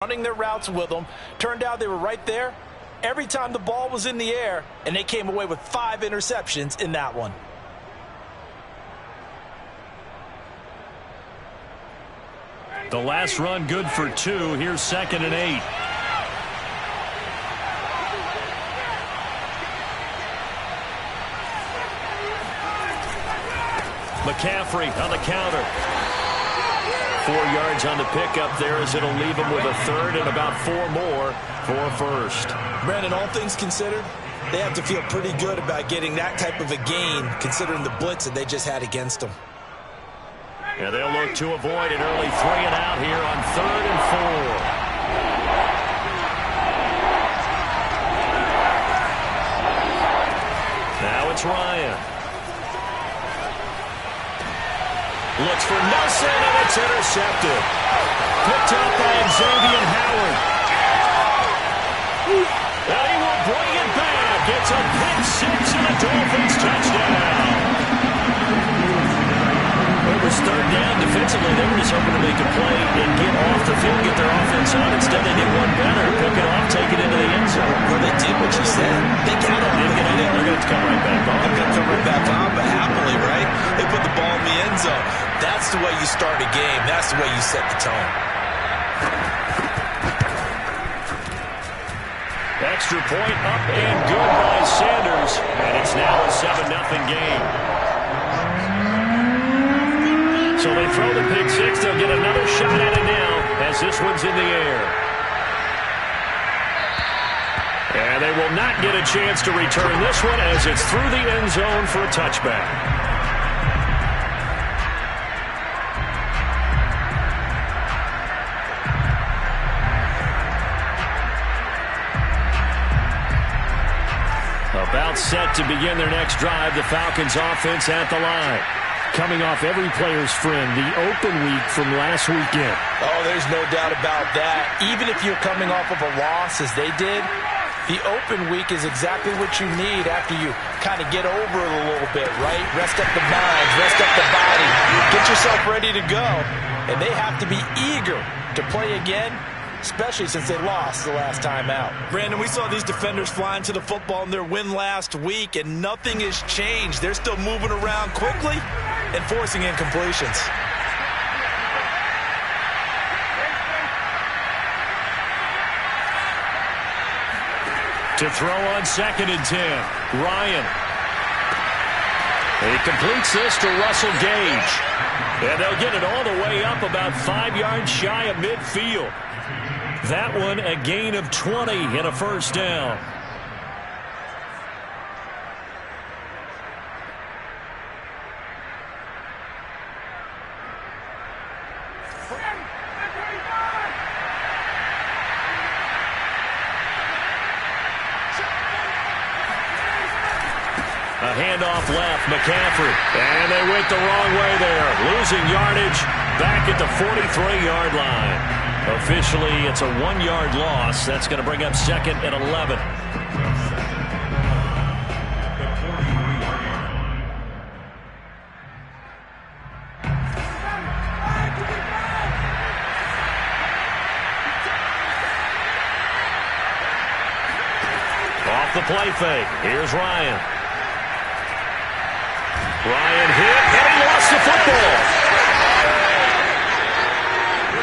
running their routes with them. Turned out they were right there every time the ball was in the air, and they came away with 5 interceptions in that one. The last run good for 2. Here's 2nd and 8. McCaffrey on the counter. 4 yards on the pickup there as it'll leave him with a 3rd and about 4 more for a 1st. Brandon, all things considered, they have to feel pretty good about getting that type of a gain considering the blitz that they just had against them. Yeah, they'll look to avoid an early 3 and out here on 3rd and 4. Now it's Ryan. Looks for Nelson, and it's intercepted. Picked up by Xavier Howard. And he will bring it back. It's a pick 6 and a Dolphins touchdown. It was 3rd down defensively. They were just hoping to make a play and get off the field, get their offense on. Instead, they did one better. Pick it off, take it into the end zone. Well, they did what you said. They got on. They're going to come right back on. They're going to come right back on, but happily, right? They put the ball in the end zone. That's the way you start a game. That's the way you set the tone. Extra point up and good by Sanders. And it's now a 7-0 game. So they throw the pick 6. They'll get another shot at it now as this one's in the air. And they will not get a chance to return this one as it's through the end zone for a touchback. About set to begin their next drive, the Falcons offense at the line. Coming off every player's friend, the open week from last weekend. Oh, there's no doubt about that. Even if you're coming off of a loss as they did, the open week is exactly what you need after you kind of get over it a little bit, right? Rest up the mind, rest up the body, get yourself ready to go. And they have to be eager to play again, especially since they lost the last time out. Brandon, we saw these defenders flying to the football in their win last week, and nothing has changed. They're still moving around quickly and forcing incompletions. To throw on 2nd and 10, Ryan. He completes this to Russell Gage. And they'll get it all the way up about 5 yards shy of midfield. That one a gain of 20 and a 1st down. A handoff left, McCaffrey. And they went the wrong way there. Losing yardage back at the 43-yard line. Officially, it's a 1-yard loss. That's going to bring up 2nd and 11. Off the play fake. Here's Ryan. Ryan hit, and he lost the football.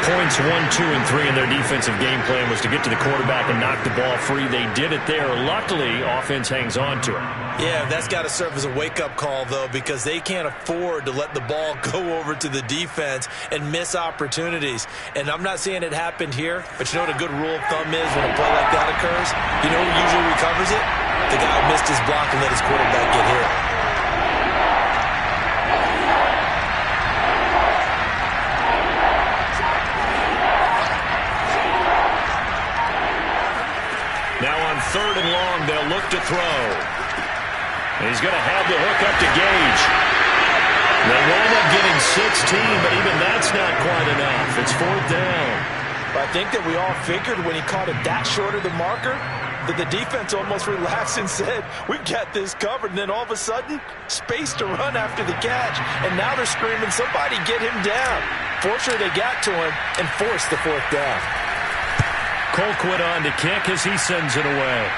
Points 1, 2, and 3 in their defensive game plan was to get to the quarterback and knock the ball free. They did it there. Luckily, offense hangs on to it. Yeah, that's got to serve as a wake-up call, though, because they can't afford to let the ball go over to the defense and miss opportunities. And I'm not saying it happened here, but you know what a good rule of thumb is when a play like that occurs? You know who usually recovers it? The guy who missed his block and let his quarterback get hit. Now on 3rd and long, they'll look to throw. And he's going to have the hook up to Gage. They wind up getting 16, but even that's not quite enough. It's 4th down. I think that we all figured when he caught it that short of the marker that the defense almost relaxed and said, we've got this covered. And then all of a sudden, space to run after the catch. And now they're screaming, somebody get him down. Fortunately, they got to him and forced the 4th down. Colquitt on to kick as he sends it away.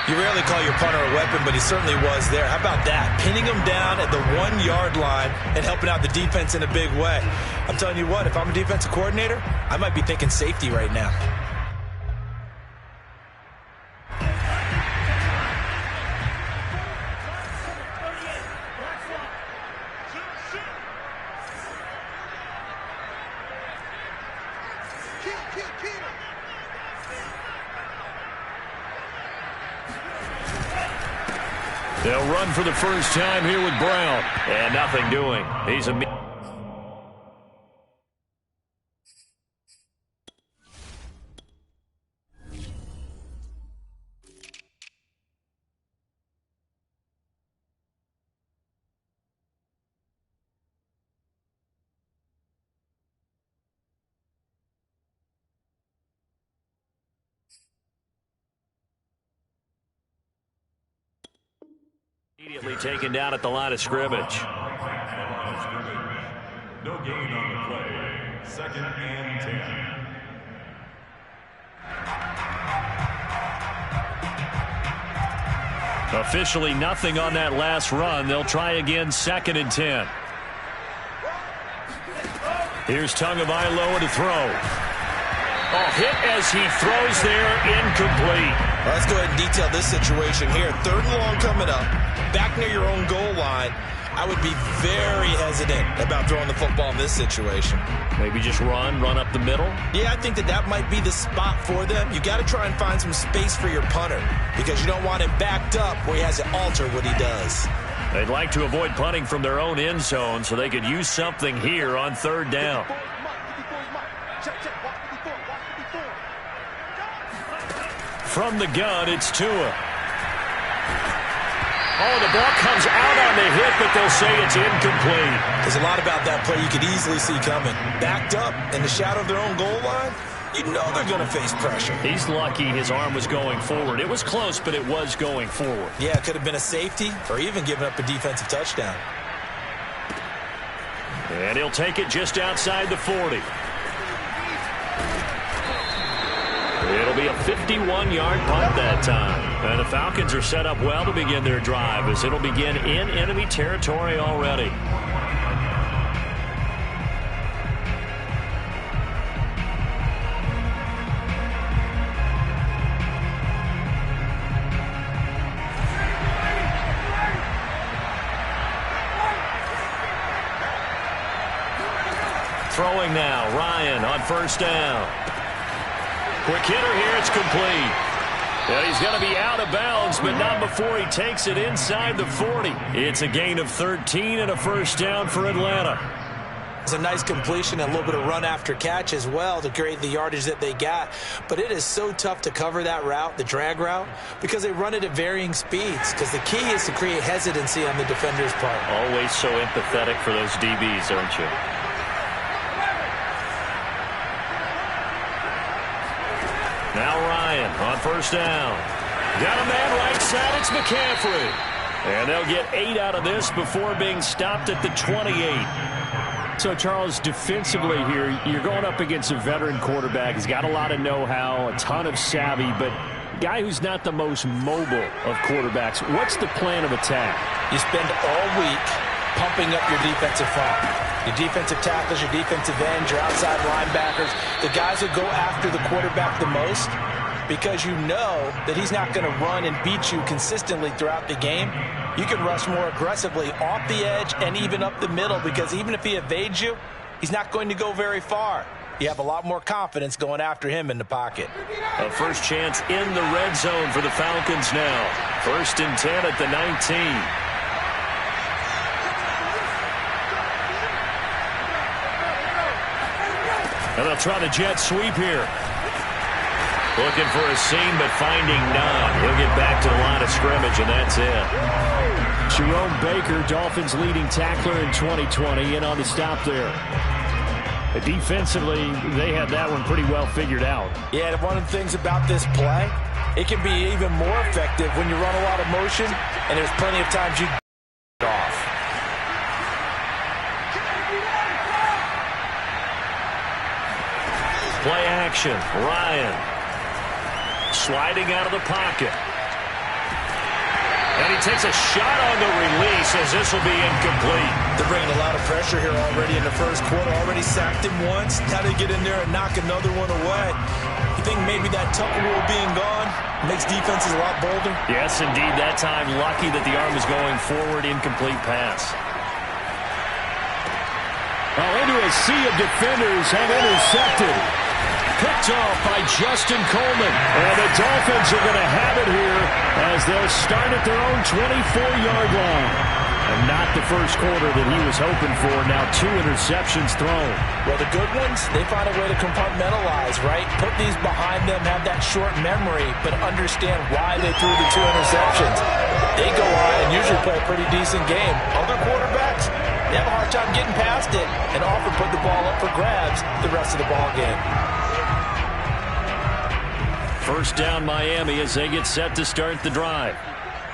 You rarely call your punter a weapon, but he certainly was there. How about that? Pinning him down at the 1-yard line and helping out the defense in a big way. I'm telling you what, if I'm a defensive coordinator, I might be thinking safety right now. They'll run for the first time here with Brown. And nothing doing. He's immediately taken down at the line of scrimmage. No gain on the play. 2nd and 10. Officially nothing on that last run. They'll try again 2nd and 10. Here's Tagovailoa to throw. Oh, hit as he throws there, incomplete. Well, let's go ahead and detail this situation here. 3rd and long coming up, back near your own goal line. I would be very hesitant about throwing the football in this situation. Maybe just run up the middle? Yeah, I think that might be the spot for them. You got to try and find some space for your punter because you don't want him backed up where he has to alter what he does. They'd like to avoid punting from their own end zone so they could use something here on 3rd down. From the gun, it's Tua. Oh, the ball comes out on the hit, but they'll say it's incomplete. There's a lot about that play you could easily see coming. Backed up in the shadow of their own goal line, you know they're going to face pressure. He's lucky his arm was going forward. It was close, but it was going forward. Yeah, it could have been a safety or even given up a defensive touchdown. And he'll take it just outside the 40. It'll be a 51-yard punt that time. And the Falcons are set up well to begin their drive as it'll begin in enemy territory already. Throwing now, Ryan on 1st down. Quick hitter here, it's complete. And he's going to be out of bounds, but not before he takes it inside the 40. It's a gain of 13 and a 1st down for Atlanta. It's a nice completion, a little bit of run after catch as well to create the yardage that they got. But it is so tough to cover that route, the drag route, because they run it at varying speeds. Because the key is to create hesitancy on the defender's part. Always so empathetic for those DBs, aren't you? Now Ryan on 1st down. Got a man right side. It's McCaffrey. And they'll get 8 out of this before being stopped at the 28. So, Charles, defensively here, you're going up against a veteran quarterback. He's got a lot of know-how, a ton of savvy, but a guy who's not the most mobile of quarterbacks. What's the plan of attack? You spend all week pumping up your defensive front. Your defensive tackles, your defensive ends, your outside linebackers, the guys who go after the quarterback the most, because you know that he's not going to run and beat you consistently throughout the game. You can rush more aggressively off the edge and even up the middle, because even if he evades you, he's not going to go very far. You have a lot more confidence going after him in the pocket. A first chance in the red zone for the Falcons now. 1st and 10 at the 19. And they'll try the jet sweep here. Looking for a seam, but finding none. He'll get back to the line of scrimmage, and that's it. Jerome Baker, Dolphins leading tackler in 2020, in on the stop there. Defensively, they had that one pretty well figured out. Yeah, one of the things about this play, it can be even more effective when you run a lot of motion, and there's plenty of times you off. play action. Ryan sliding out of the pocket. And he takes a shot on the release as this will be incomplete. They're bringing a lot of pressure here already in the first quarter. Already sacked him once. Now they get in there and knock another one away. You think maybe that Tucker rule being gone makes defenses a lot bolder? Yes, indeed. That time, lucky that the arm was going forward. Incomplete pass. Into a sea of defenders have intercepted. Picked off by Justin Coleman. And the Dolphins are going to have it here as they'll start at their own 24-yard line. And not the first quarter that he was hoping for. Now 2 interceptions thrown. Well, the good ones, they find a way to compartmentalize, right? Put these behind them, have that short memory, but understand why they threw the 2 interceptions. They go on and usually play a pretty decent game. Other quarterbacks, they have a hard time getting past it and often put the ball up for grabs the rest of the ball game. First down Miami as they get set to start the drive.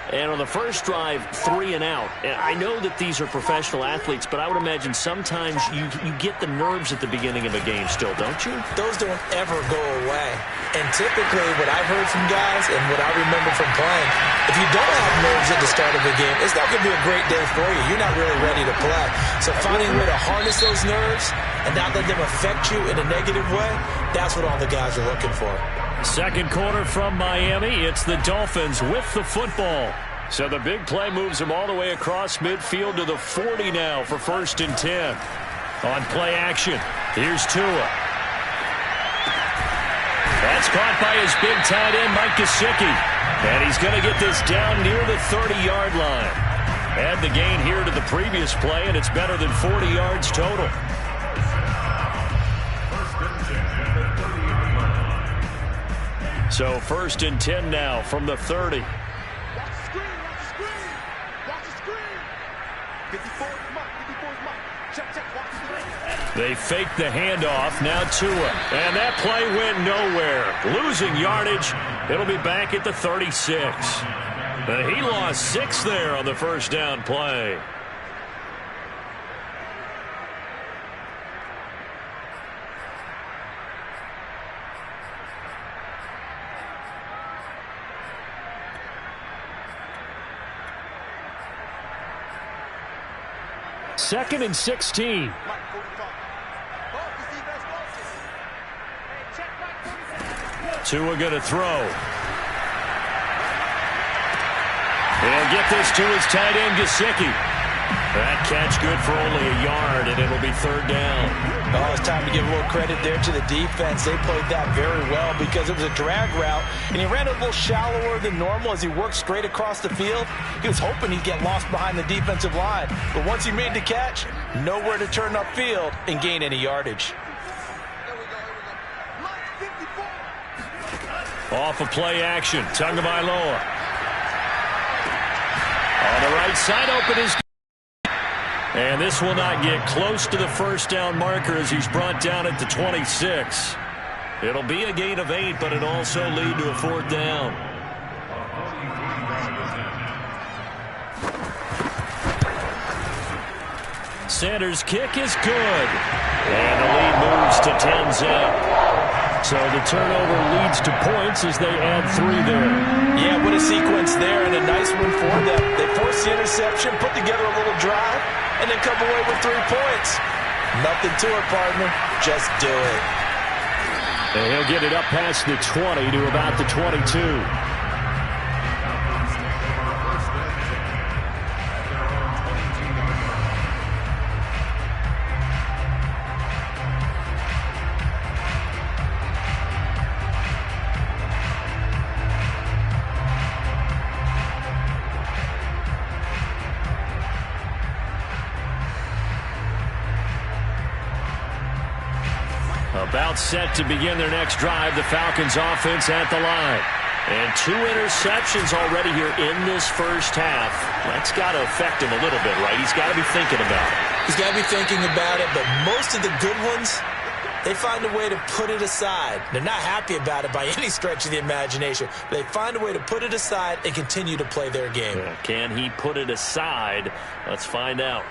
And on the first drive, 3 and out. And I know that these are professional athletes, but I would imagine sometimes you get the nerves at the beginning of a game still, don't you? Those don't ever go away. And typically what I've heard from guys and what I remember from playing, if you don't have nerves at the start of a game, it's not going to be a great day for you. You're not really ready to play. So finding a way to harness those nerves and not let them affect you in a negative way, that's what all the guys are looking for. Second quarter from Miami. It's the Dolphins with the football. So the big play moves them all the way across midfield to the 40 now for 1st and 10. On play action, here's Tua. That's caught by his big tight end, Mike Gesicki. And he's going to get this down near the 30-yard line. Add the gain here to the previous play, and it's better than 40 yards total. So 1st and 10 now from the 30. They fake the handoff. Now Tua. And that play went nowhere. Losing yardage. It'll be back at the 36. He lost 6 there on the first down play. Second and 16. Tua going to throw. He'll get this to his tight end, Gesicki. That catch good for only a yard, and it'll be 3rd down. Oh, it's time to give a little credit there to the defense. They played that very well because it was a drag route, and he ran a little shallower than normal as he worked straight across the field. He was hoping he'd get lost behind the defensive line, but once he made the catch, nowhere to turn upfield and gain any yardage. Off of play action, Tagovailoa. On the right side, open is. And this will not get close to the first down marker as he's brought down at the 26. It'll be a gain of 8, but it'll also lead to a 4th down. Sanders' kick is good. And the lead moves to 10-zip. So the turnover leads to points as they add 3 there. Yeah, what a sequence there, and a nice one for them. They force the interception, put together a little drive, and then come away with 3 points. Nothing to it, partner. Just do it. And he'll get it up past the 20 to about the 22. About set to begin their next drive, the Falcons offense at the line. And 2 interceptions already here in this first half. That's got to affect him a little bit, right? He's got to be thinking about it. He's got to be thinking about it, but most of the good ones, they find a way to put it aside. They're not happy about it by any stretch of the imagination. They find a way to put it aside and continue to play their game. Yeah, can he put it aside? Let's find out.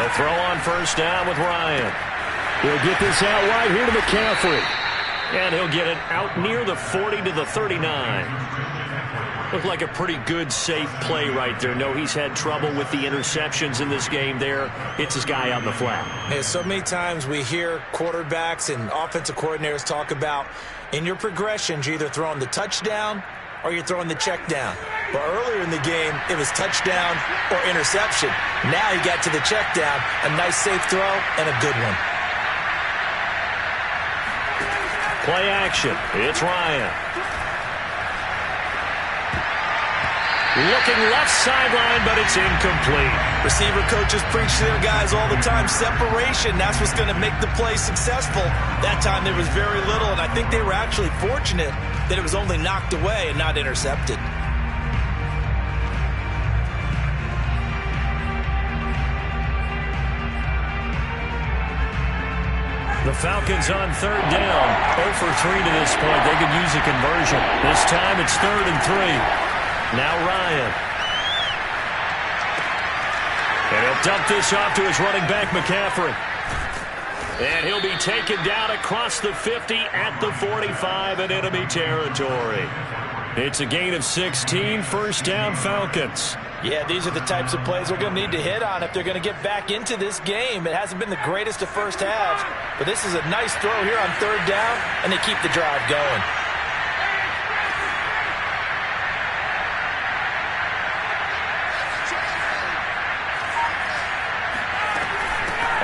They'll throw on first down with Ryan. He'll get this out wide here to McCaffrey. And he'll get it out near the 40 to the 39. Looked like a pretty good, safe play right there. No, he's had trouble with the interceptions in this game there. It's his guy out in the flat. Yeah, so many times we hear quarterbacks and offensive coordinators talk about in your progressions, you're either throwing the touchdown or you're throwing the check down. But earlier in the game, it was touchdown or interception. Now he got to the check down, a nice safe throw and a good one. Play action. It's Ryan. Looking left sideline, but it's incomplete. Receiver coaches preach to their guys all the time. Separation, that's what's going to make the play successful. That time there was very little, and I think they were actually fortunate that it was only knocked away and not intercepted. The Falcons on third down. 0 for 3 to this point. They could use a conversion. This time it's 3rd and 3. Now Ryan. And he'll dump this off to his running back, McCaffrey. And he'll be taken down across the 50 at the 45 in enemy territory. It's a gain of 16. First down, Falcons. Yeah, these are the types of plays they're going to need to hit on if they're going to get back into this game. It hasn't been the greatest of first halves, but this is a nice throw here on third down, and they keep the drive going.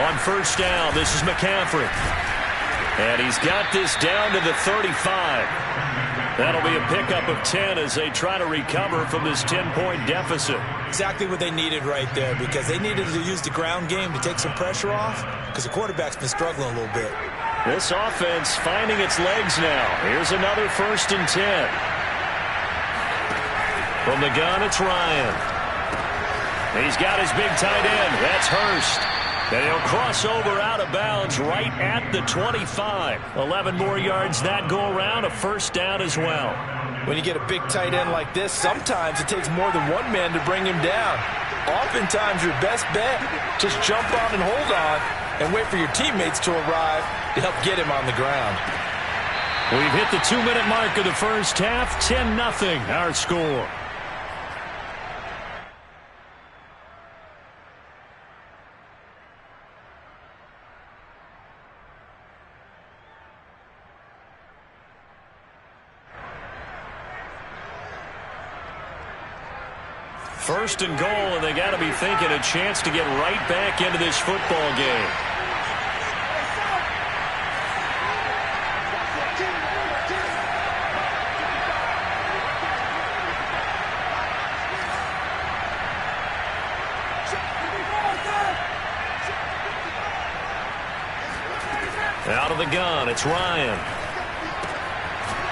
On first down, this is McCaffrey. And he's got this down to the 35. That'll be a pickup of 10 as they try to recover from this 10-point deficit. Exactly what they needed right there, because they needed to use the ground game to take some pressure off, because the quarterback's been struggling a little bit. This offense finding its legs now. Here's another 1st and 10. From the gun, it's Ryan. He's got his big tight end. That's Hurst. And he'll cross over out of bounds right at the 25. 11 more yards that go around, a first down as well. When you get a big tight end like this, sometimes it takes more than one man to bring him down. Oftentimes, your best bet, just jump on and hold on and wait for your teammates to arrive to help get him on the ground. We've hit the 2-minute mark of the first half. 10-0 our score. First and goal, and they got to be thinking a chance to get right back into this football game. Out of the gun, it's Ryan.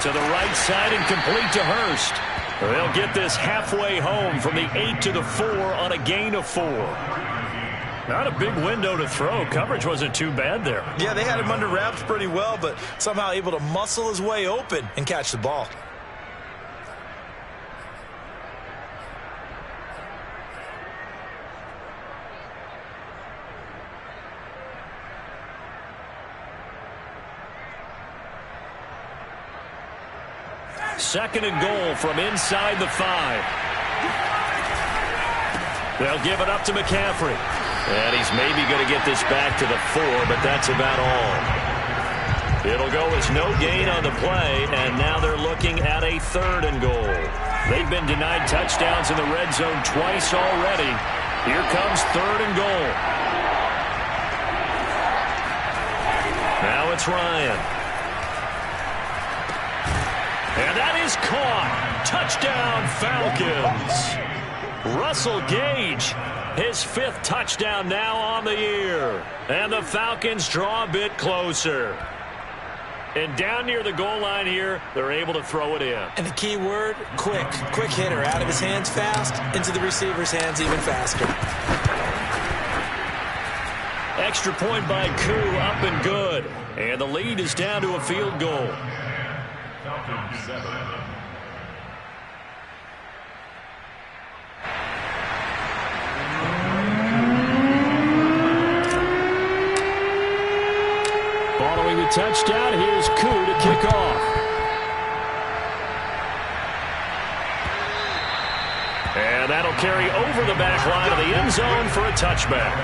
To the right side and complete to Hurst. They'll get this halfway home from the 8 to the 4 on a gain of 4. Not a big window to throw. Coverage wasn't too bad there. Yeah, they had him under wraps pretty well, but somehow able to muscle his way open and catch the ball. Second and goal from inside the 5. They'll give it up to McCaffrey. And he's maybe going to get this back to the 4, but that's about all. It'll go as no gain on the play, and now they're looking at a 3rd and goal. They've been denied touchdowns in the red zone twice already. Here comes 3rd and goal. Now it's Ryan. And that is caught. Touchdown, Falcons. Russell Gage, his 5th touchdown now on the year. And the Falcons draw a bit closer. And down near the goal line here, they're able to throw it in. And the key word, quick. Quick hitter. Out of his hands fast, into the receiver's hands even faster. Extra point by Koo, up and good. And the lead is down to a field goal. Falcons 7. Throwing the touchdown, here's Koo to kick off. And that'll carry over the back line of the end zone for a touchback.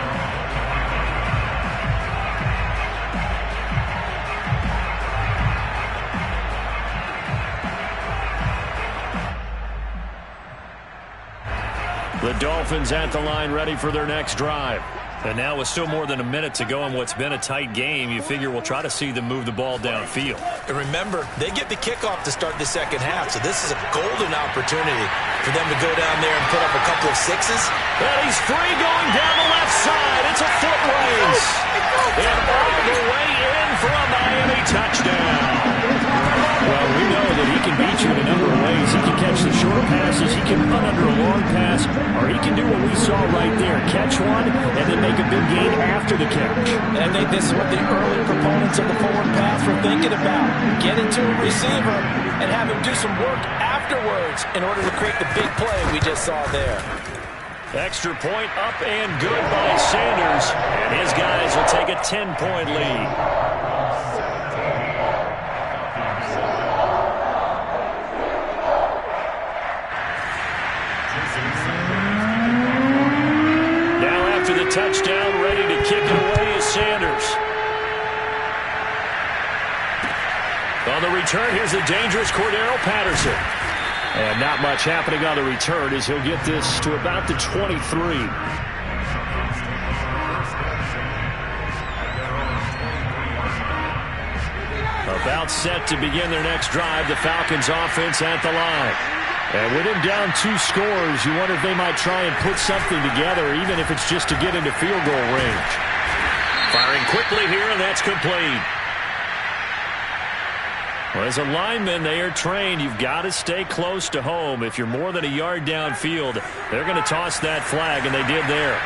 The Dolphins at the line ready for their next drive. And now with still more than a minute to go in what's been a tight game, you figure we'll try to see them move the ball downfield. And remember, they get the kickoff to start the second half, so this is a golden opportunity for them to go down there and put up a couple of sixes. And he's free going down the left side. It's a foot race. And all the way in for a Miami touchdown. Well, we know that he can beat you in a number of ways. He can catch the short passes, he can run under a long pass, or he can do what we saw right there, catch one and then make a big gain after the catch. And I think this is what the early proponents of the forward pass were thinking about. Get it to a receiver and have him do some work afterwards in order to create the big play we just saw there. Extra point up and good by Sanders. And his guys will take a 10-point lead. Touchdown, ready to kick it away is Sanders. On the return, here's the dangerous Cordero Patterson. And not much happening on the return as he'll get this to about the 23. About set to begin their next drive, the Falcons offense at the line. And with him down 2 scores, you wonder if they might try and put something together, even if it's just to get into field goal range. Firing quickly here, and that's complete. Well, as a lineman, they are trained. You've got to stay close to home. If you're more than a yard downfield, they're going to toss that flag, and they did there.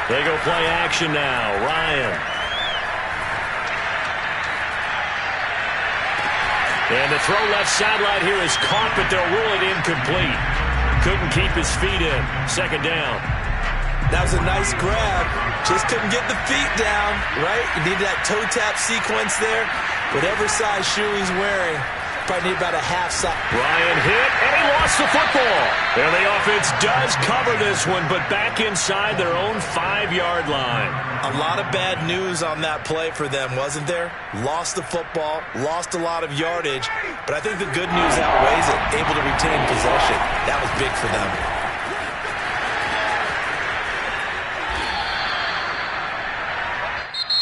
They go play action now. Ryan. And the throw left sideline here is caught, but they'll rule it incomplete. Couldn't keep his feet in. Second down. That was a nice grab. Just couldn't get the feet down, right? You need that toe tap sequence there. Whatever size shoe he's wearing, probably need about a half size. Ryan hit, and he lost the football. And the offense does cover this one, but back inside their own 5-yard line. A lot of bad news on that play for them, wasn't there? Lost the football, lost a lot of yardage, but I think the good news outweighs it. Able to retain possession. That was big for them.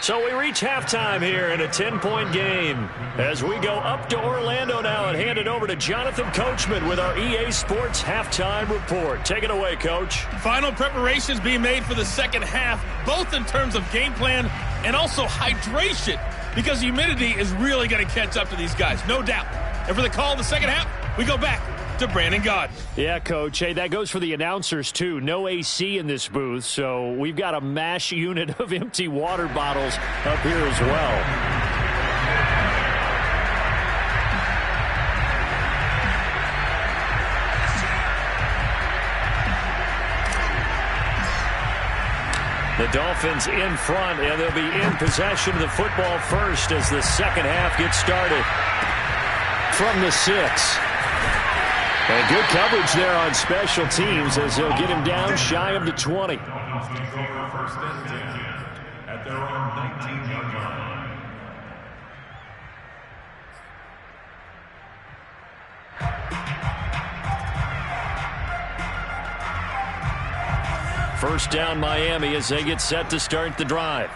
So we reach halftime here in a 10-point game as we go up to Orlando now and hand it over to Jonathan Coachman with our EA Sports Halftime Report. Take it away, Coach. Final preparations being made for the second half, both in terms of game plan and also hydration, because humidity is really going to catch up to these guys, no doubt. And for the call in the second half, we go back to Brandon Gaudin. Yeah, Coach. Hey, that goes for the announcers, too. No AC in this booth, so we've got a mash unit of empty water bottles up here as well. The Dolphins in front, and they'll be in possession of the football first as the second half gets started. From the 6. And good coverage there on special teams as they'll get him down shy of the 20. First and 10 at their own 19-yard line. First down Miami as they get set to start the drive.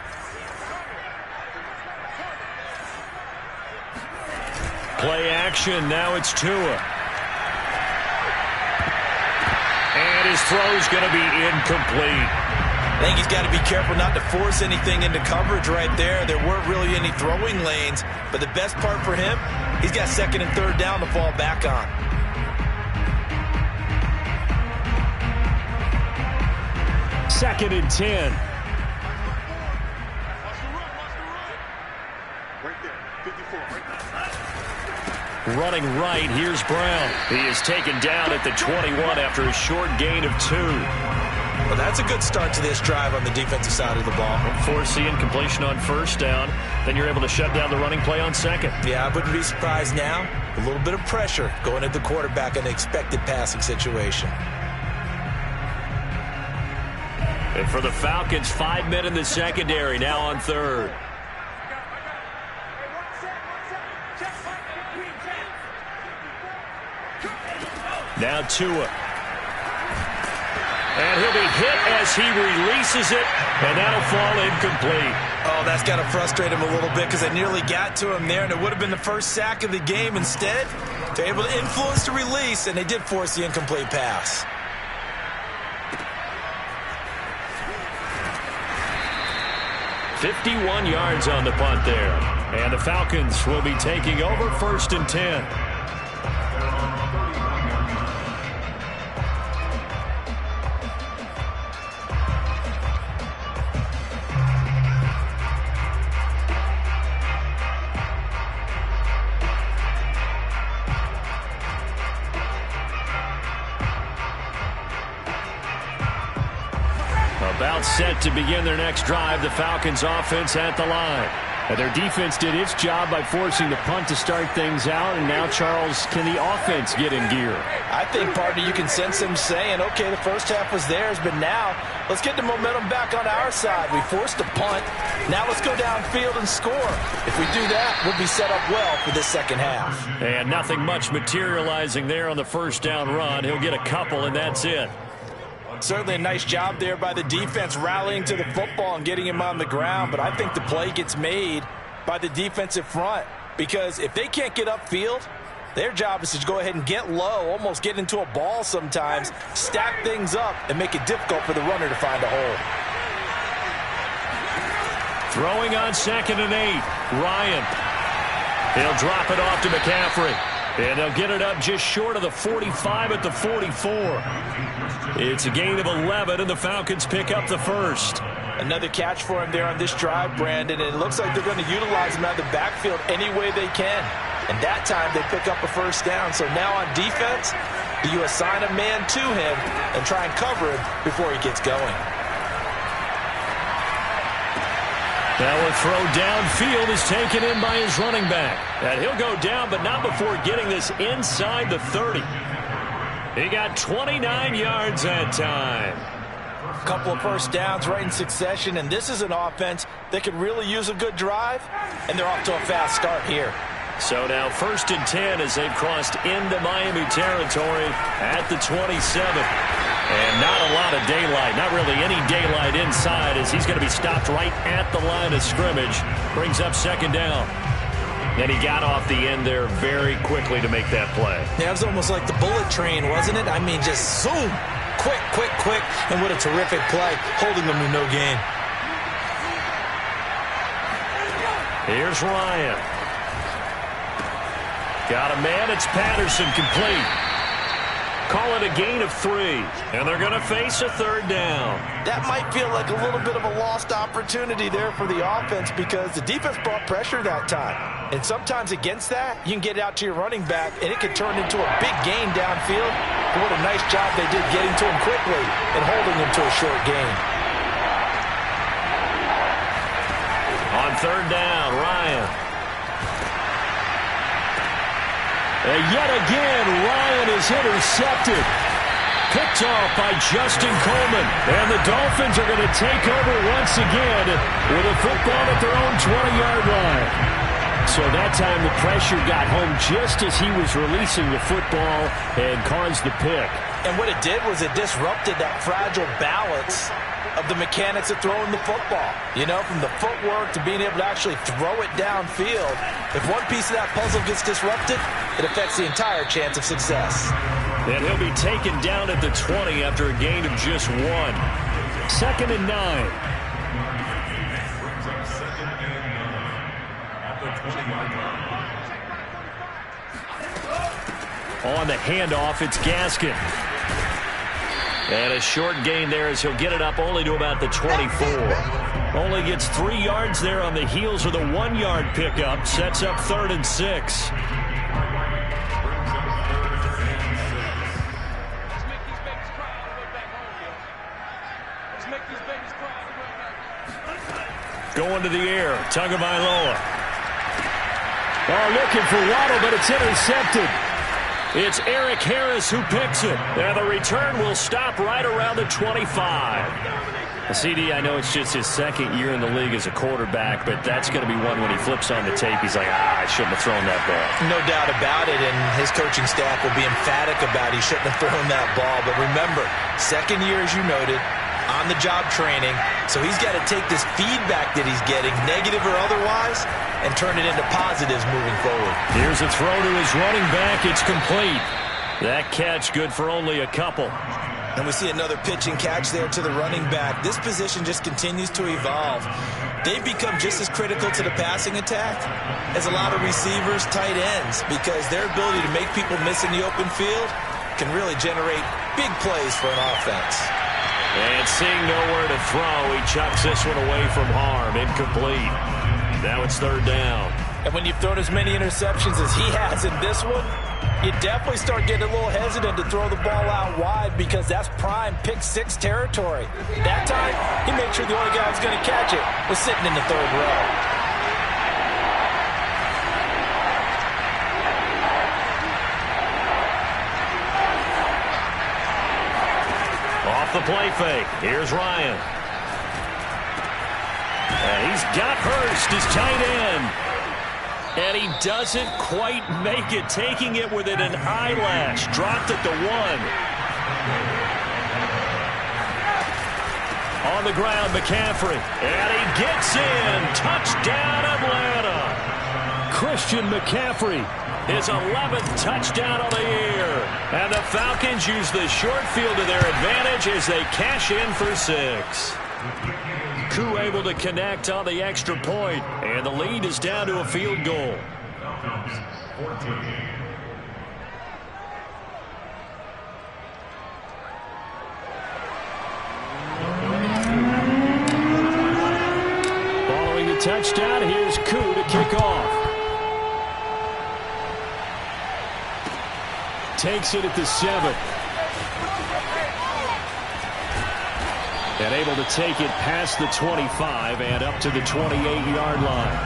Play action, now it's Tua. And his throw's going to be incomplete. I think he's got to be careful not to force anything into coverage right there. There weren't really any throwing lanes, but the best part for him, he's got second and third down to fall back on. Second and 10. Right there. Running right, here's Brown. He is taken down at the 21 after a short gain of 2. Well, that's a good start to this drive on the defensive side of the ball. Force the incompletion on first down. Then you're able to shut down the running play on second. Yeah, I wouldn't be surprised now. A little bit of pressure going at the quarterback in an expected passing situation. And for the Falcons, 5 men in the secondary, now on third. Now Tua. And he'll be hit as he releases it, and that'll fall incomplete. Oh, that's got to frustrate him a little bit because they nearly got to him there, and it would have been the first sack of the game. Instead, they're able to influence the release, and they did force the incomplete pass. .51 yards on the punt there. And the Falcons will be taking over 1st and 10. About set to begin their next drive, the Falcons offense at the line. And their defense did its job by forcing the punt to start things out, and now, Charles, can the offense get in gear? I think, partner, you can sense them saying, okay, the first half was theirs, but now let's get the momentum back on our side. We forced a punt. Now let's go downfield and score. If we do that, we'll be set up well for this second half. And nothing much materializing there on the first down run. He'll get a couple, and that's it. Certainly a nice job there by the defense rallying to the football and getting him on the ground, but I think the play gets made by the defensive front because if they can't get upfield, their job is to go ahead and get low, almost get into a ball sometimes, stack things up, and make it difficult for the runner to find a hole. Throwing on 2nd and 8, Ryan. He'll drop it off to McCaffrey. And they'll get it up just short of the 45 at the 44. It's a gain of 11, and the Falcons pick up the first. Another catch for him there on this drive, Brandon, and it looks like they're going to utilize him out of the backfield any way they can. And that time they pick up a first down. So now on defense, do you assign a man to him and try and cover him before he gets going? Now a throw downfield is taken in by his running back. And he'll go down, but not before getting this inside the 30. He got 29 yards that time. A couple of first downs right in succession, and this is an offense that could really use a good drive, and they're off to a fast start here. So now 1st and 10 as they've crossed into Miami territory at the 27. And not a lot of daylight, not really any daylight inside as he's going to be stopped right at the line of scrimmage. Brings up 2nd down. And he got off the end there very quickly to make that play. Yeah, it was almost like the bullet train, wasn't it? I mean, just zoom. Quick, quick, quick. And what a terrific play, holding them to no gain. Here's Ryan. Got a man, it's Patterson, complete. Call it a gain of 3, and they're going to face a 3rd down. That might feel like a little bit of a lost opportunity there for the offense because the defense brought pressure that time. And sometimes against that, you can get out to your running back, and it can turn into a big gain downfield. But what a nice job they did getting to him quickly and holding him to a short gain. On 3rd down, Ryan. And yet again, Ryan is intercepted. Picked off by Justin Coleman. And the Dolphins are going to take over once again with a football at their own 20-yard line. So that time the pressure got home just as he was releasing the football and caused the pick. And what it did was it disrupted that fragile balance of the mechanics of throwing the football. You know, from the footwork to being able to actually throw it downfield. If one piece of that puzzle gets disrupted, it affects the entire chance of success. And he'll be taken down at the 20 after a gain of just 1. 2nd and 9. On the handoff, it's Gaskin. And a short gain there as he'll get it up only to about the 24. Only gets 3 yards there on the heels of the 1-yard pickup. Sets up 3rd and 6. Going to the air. Tagovailoa. Oh, looking for Waddle, but it's intercepted. It's Eric Harris who picks it. And the return will stop right around the 25. CD, I know it's just his 2nd year in the league as a quarterback, but that's going to be one when he flips on the tape. He's like, I shouldn't have thrown that ball. No doubt about it, and his coaching staff will be emphatic about he shouldn't have thrown that ball. But remember, 2nd year, as you noted, on-the-job training, so he's got to take this feedback that he's getting, negative or otherwise, and turn it into positives moving forward. Here's a throw to his running back. It's complete. That catch good for only a couple. And we see another pitch and catch there to the running back. This position just continues to evolve. They've become just as critical to the passing attack as a lot of receivers, tight ends, because their ability to make people miss in the open field can really generate big plays for an offense. And seeing nowhere to throw, he chucks this one away from harm. Incomplete. Now it's 3rd down. And when you've thrown as many interceptions as he has in this one, you definitely start getting a little hesitant to throw the ball out wide because that's prime pick 6 territory. That time, he made sure the only guy who was going to catch it was sitting in the 3rd row. Off the play fake. Here's Ryan. And he's got Hurst, his tight end. And he doesn't quite make it, taking it within an eyelash. Dropped at the 1. On the ground, McCaffrey. And he gets in. Touchdown, Atlanta. Christian McCaffrey. His 11th touchdown on the year. And the Falcons use the short field to their advantage as they cash in for 6. Koo able to connect on the extra point, and the lead is down to a field goal. Following the touchdown, here's Koo to kick off. Takes it at the 7. And able to take it past the 25 and up to the 28-yard line.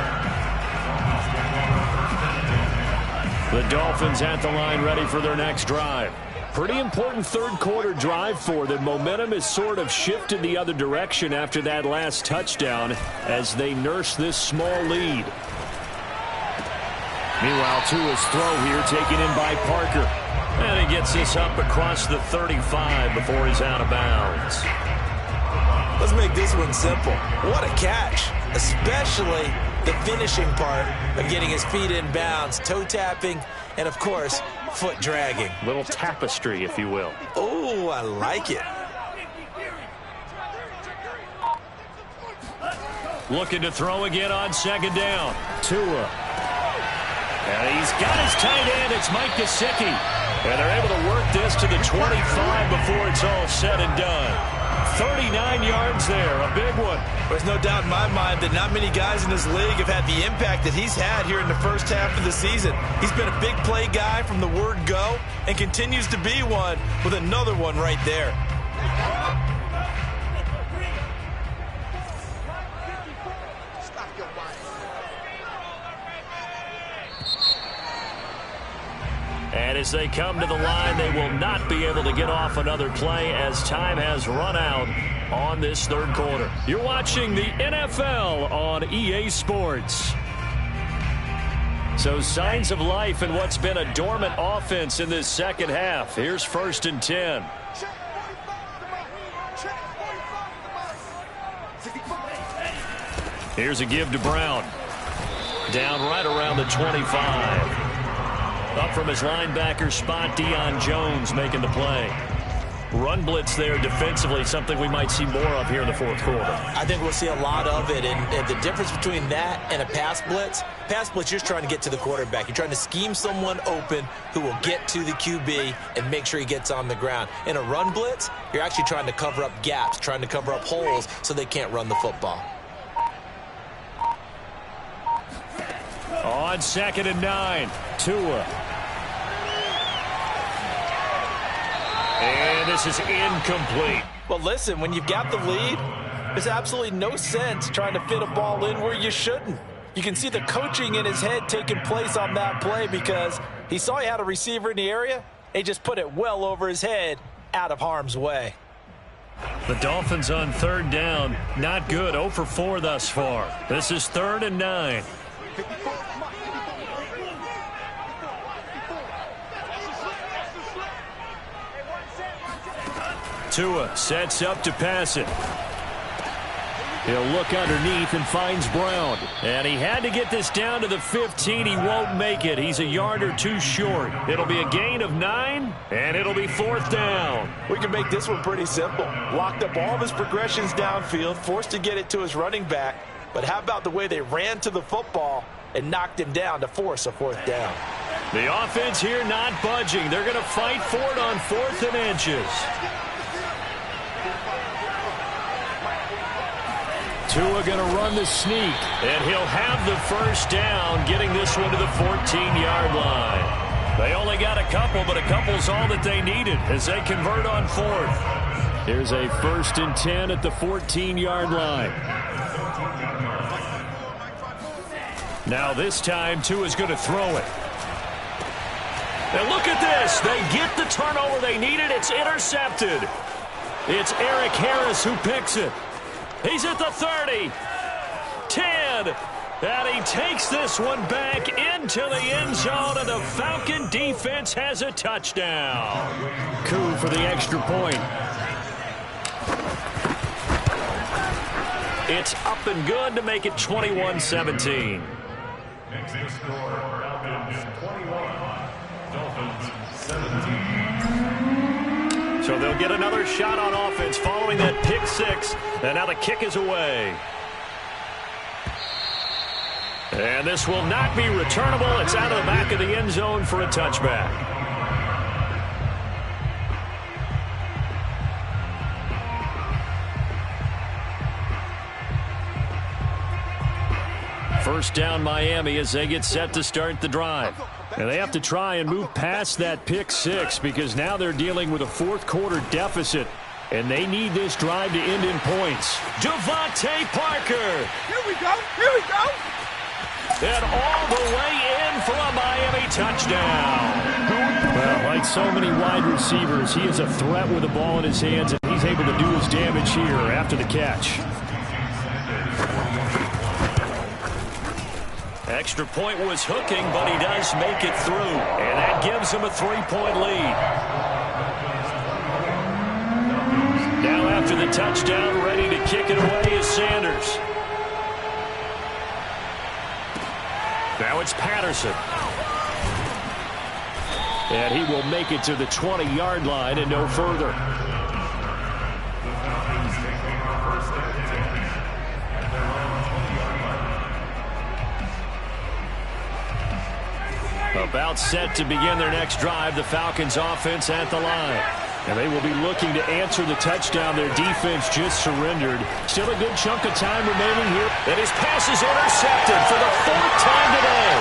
The Dolphins at the line ready for their next drive. Pretty important 3rd quarter drive for them. Momentum has sort of shifted the other direction after that last touchdown as they nurse this small lead. Meanwhile, Tua's throw here taken in by Parker. And he gets this up across the 35 before he's out of bounds. Let's make this one simple. What a catch, especially the finishing part of getting his feet in bounds, toe tapping, and of course, foot dragging. Little tapestry, if you will. Oh, I like it. Looking to throw again on 2nd down. Tua. And he's got his tight end. It's Mike Gesicki. And they're able to work this to the 25 before it's all said and done. 39 yards there, a big one. There's no doubt in my mind that not many guys in this league have had the impact that he's had here in the first half of the season. He's been a big play guy from the word go and continues to be one with another one right there. And as they come to the line, they will not be able to get off another play as time has run out on this 3rd quarter. You're watching the NFL on EA Sports. So signs of life in what's been a dormant offense in this 2nd half. Here's 1st and 10. Here's a give to Brown. Down right around the 25. Up from his linebacker spot, Deion Jones making the play. run blitz there defensively, something we might see more of here in the fourth quarter. I think we'll see a lot of it, and the difference between that and a pass blitz, you're just trying to get to the quarterback. You're trying to scheme someone open who will get to the QB and make sure he gets on the ground. In a run blitz, you're actually trying to cover up gaps, trying to cover up holes so they can't run the football. On 2nd and 9, Tua. And this is incomplete. Well, listen, when you've got the lead, there's absolutely no sense trying to fit a ball in where you shouldn't. You can see the coaching in his head taking place on that play because he saw he had a receiver in the area. He just put it well over his head, out of harm's way. The Dolphins on 3rd down. Not good. 0 for 4 thus far. This is 3rd and 9. Tua sets up to pass it. He'll look underneath and finds Brown. And he had to get this down to the 15. He won't make it. He's a yard or two short. It'll be a gain of 9, and it'll be 4th down. We can make this one pretty simple. Locked up all of his progressions downfield, forced to get it to his running back. But how about the way they ran to the football and knocked him down to force a 4th down? The offense here not budging. They're going to fight for it on 4th and inches. Tua going to run the sneak, and he'll have the 1st down, getting this one to the 14-yard line. They only got a couple, but a couple's all that they needed as they convert on 4th. Here's a 1st and 10 at the 14-yard line. Now this time, Tua's going to throw it. And look at this. They get the turnover they needed. It's intercepted. It's Eric Harris who picks it. He's at the 30, 10, and he takes this one back into the end zone, and the Falcon defense has a touchdown. Coup for the extra point. It's up and good to make it 21-17. Next score, Falcons 21, Dolphins 17. So they'll get another shot on offense following that pick 6. And now the kick is away. And this will not be returnable. It's out of the back of the end zone for a touchback. First down Miami as they get set to start the drive. And they have to try and move past that pick 6 because now they're dealing with a 4th quarter deficit. And they need this drive to end in points. Devontae Parker. Here we go. Here we go. And all the way in for a Miami touchdown. Well, like so many wide receivers, he is a threat with the ball in his hands, and he's able to do his damage here after the catch. Extra point was hooking, but he does make it through. And that gives him a 3-point lead. Now after the touchdown, ready to kick it away is Sanders. Now it's Patterson. And he will make it to the 20-yard line and no further. About set to begin their next drive, the Falcons offense at the line. And they will be looking to answer the touchdown their defense just surrendered. Still a good chunk of time remaining here. And his pass is intercepted for the 4th time today.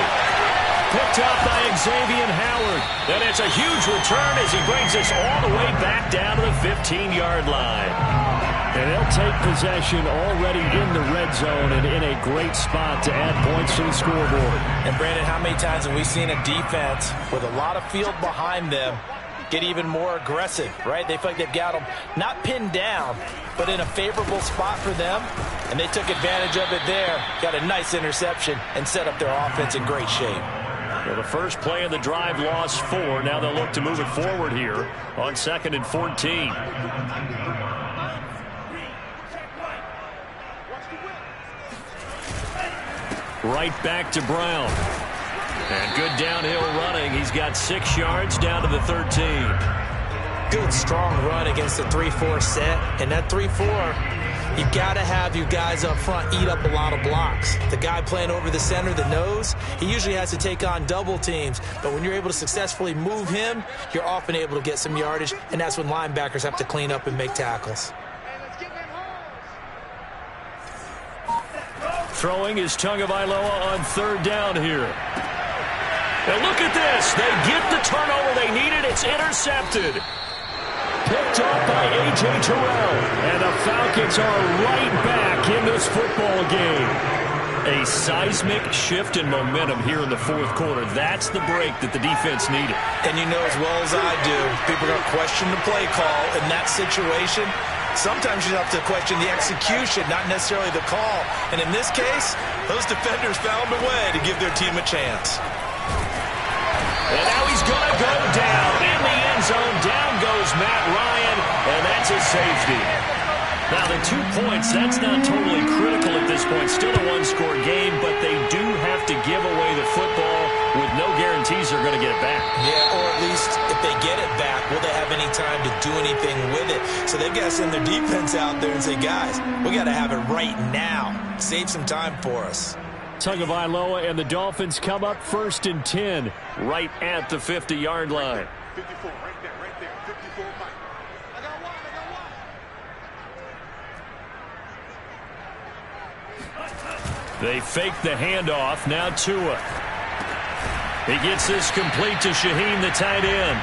Picked up by Xavier Howard. And it's a huge return as he brings us all the way back down to the 15-yard line. And they'll take possession already in the red zone and in a great spot to add points to the scoreboard. And, Brandon, how many times have we seen a defense with a lot of field behind them get even more aggressive, right? They feel like they've got them not pinned down, but in a favorable spot for them, and they took advantage of it there, got a nice interception, and set up their offense in great shape. Well, the first play of the drive lost 4. Now they'll look to move it forward here on 2nd and 14. Right back to Brown. And good downhill running. He's got 6 yards down to the 13. good, strong run against the 3-4 set. And that 3-4, you've got to have your guys up front eat up a lot of blocks. The guy playing over the center, the nose, he usually has to take on double teams. But when you're able to successfully move him, you're often able to get some yardage, and that's when linebackers have to clean up and make tackles. Throwing is Tagovailoa on 3rd down here. And look at this. They get the turnover they needed. It's intercepted. Picked off by A.J. Terrell. And the Falcons are right back in this football game. A seismic shift in momentum here in the 4th quarter. That's the break that the defense needed. And you know as well as I do, people are going to question the play call in that situation. Sometimes you have to question the execution, not necessarily the call. And in this case, those defenders found a way to give their team a chance. And now he's going to go down in the end zone. Down goes Matt Ryan, and that's a safety. Now, the 2 points, that's not totally critical at this point. Still a one-score game, but they do have to give away the football with no guarantees they're going to get it back. Yeah, or at least if they get it back, will they have any time to do anything with it? So they've got to send their defense out there and say, guys, we got to have it right now. Save some time for us. Tagovailoa and the Dolphins come up 1st and 10 right at the 50-yard line. 54, right there, 54, Mike. I got one. They fake the handoff. Now Tua. He gets this complete to Shaheen, the tight end.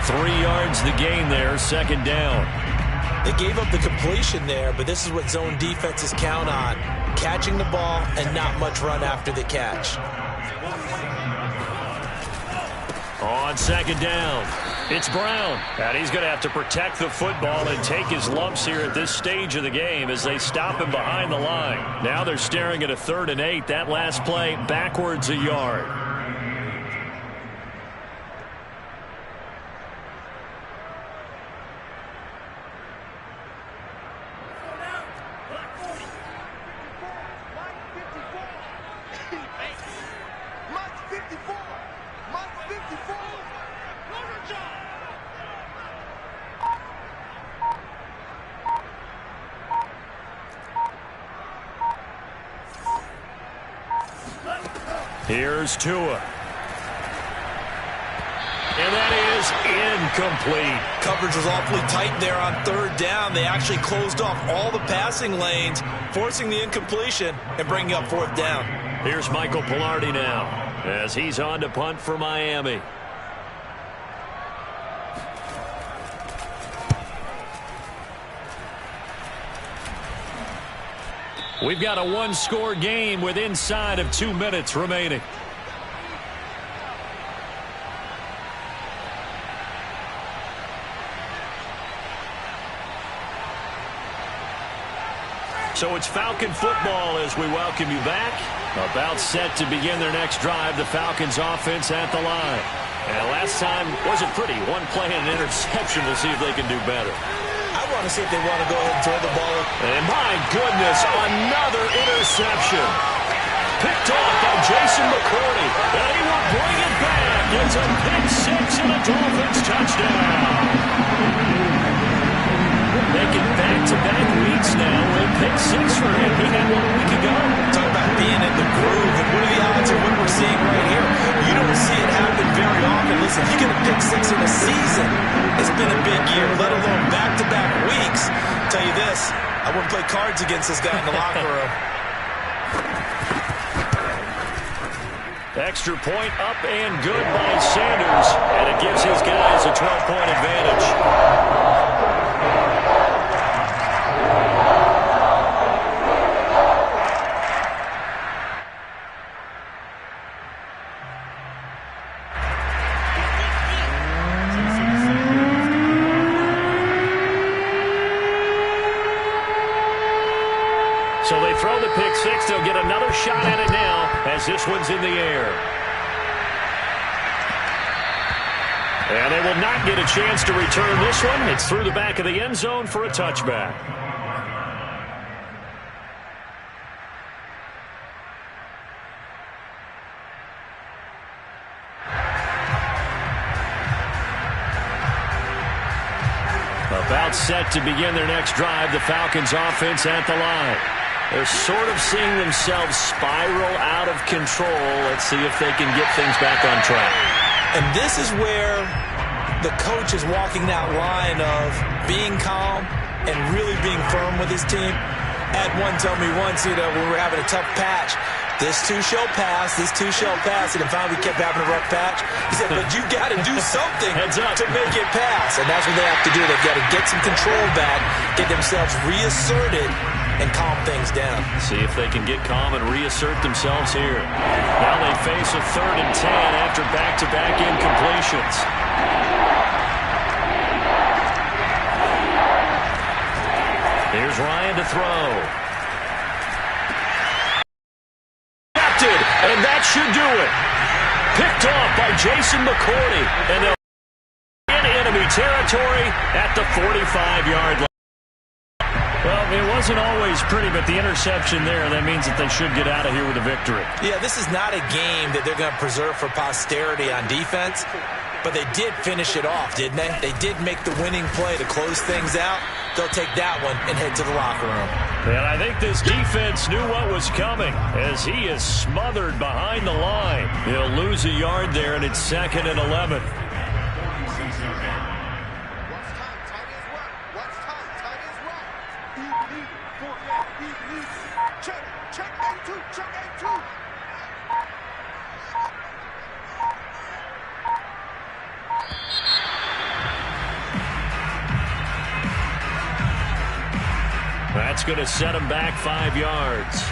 3 yards the gain there, 2nd down. They gave up the completion there, but this is what zone defenses count on. Catching the ball and not much run after the catch. On 2nd down, it's Brown. And he's going to have to protect the football and take his lumps here at this stage of the game as they stop him behind the line. Now they're staring at a 3rd and 8. That last play, backwards a yard. Here's Tua. And that is incomplete. Coverage was awfully tight there on 3rd down. They actually closed off all the passing lanes, forcing the incompletion and bringing up 4th down. Here's Michael Pilardi now as he's on to punt for Miami. We've got a one-score game with inside of 2 minutes remaining. So it's Falcon football as we welcome you back. About set to begin their next drive. The Falcons offense at the line. And last time wasn't pretty. 1 play and an interception. We'll see if they can do better. I want to see if they want to go ahead and throw the ball. And my goodness, another interception. Picked off by Jason McCourty. And he will bring it back. It's a pick 6 and a Dolphins touchdown. Making back-to-back weeks now with pick 6 for him. He had 1 week ago. Talk about being in the groove. And what are the odds of what we're seeing right here? You don't see it happen very often. Listen, you get a pick 6 in a season. It's been a big year, let alone back-to-back weeks. I'll tell you this, I wouldn't play cards against this guy in the locker room. Extra point up and good by Sanders. And it gives his guys a 12-point advantage. So they throw the pick 6. They'll get another shot at it now as this one's in the air. And they will not get a chance to return this one. It's through the back of the end zone for a touchback. about set to begin their next drive. The Falcons offense at the line. They're sort of seeing themselves spiral out of control. Let's see if they can get things back on track. And this is where the coach is walking that line of being calm and really being firm with his team. Ed one told me once, when we were having a tough patch, this too shall pass, this too shall pass. And then finally we kept having a rough patch. He said, but you got to do something to make it pass. And that's what they have to do. They've got to get some control back, get themselves reasserted, and calm things down. See if they can get calm and reassert themselves here. Now they face a 3rd and 10 after back-to-back incompletions. Here's Ryan to throw. And that should do it. Picked off by Jason McCourty. And they'll in enemy territory at the 45-yard line. Well, it wasn't always pretty, but the interception there, that means that they should get out of here with a victory. Yeah, this is not a game that they're going to preserve for posterity on defense, but they did finish it off, didn't they? They did make the winning play to close things out. They'll take that one and head to the locker room. And I think this defense knew what was coming as he is smothered behind the line. He'll lose a yard there, and it's 2nd and 11. That's going to set him back 5 yards.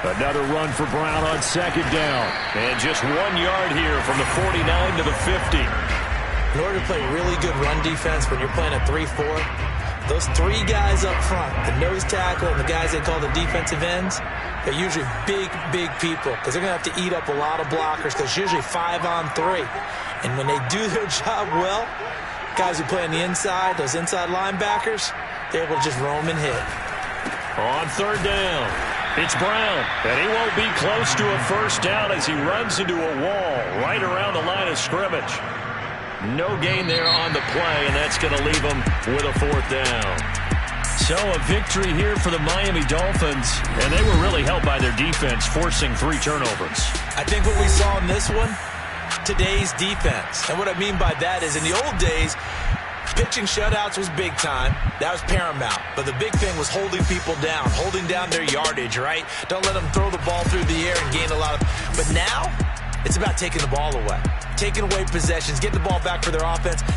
Another run for Brown on 2nd down. And just 1 yard here from the 49 to the 50. In order to play really good run defense when you're playing a 3-4, those 3 guys up front, the nose tackle and the guys they call the defensive ends, they're usually big people because they're going to have to eat up a lot of blockers because it's usually 5-on-3. And when they do their job well, guys who play on the inside, those inside linebackers, they're able to just roam and hit. On 3rd down, it's Brown, and he won't be close to a 1st down as he runs into a wall right around the line of scrimmage. No gain there on the play, and that's going to leave them with a 4th down. So a victory here for the Miami Dolphins, and they were really helped by their defense, forcing 3 turnovers. I think what we saw in this one, today's defense. And what I mean by that is in the old days, pitching shutouts was big time. That was paramount. But the big thing was holding people down, holding down their yardage, right? Don't let them throw the ball through the air and gain a lot of... But now, it's about taking the ball away. Taking away possessions, getting the ball back for their offense.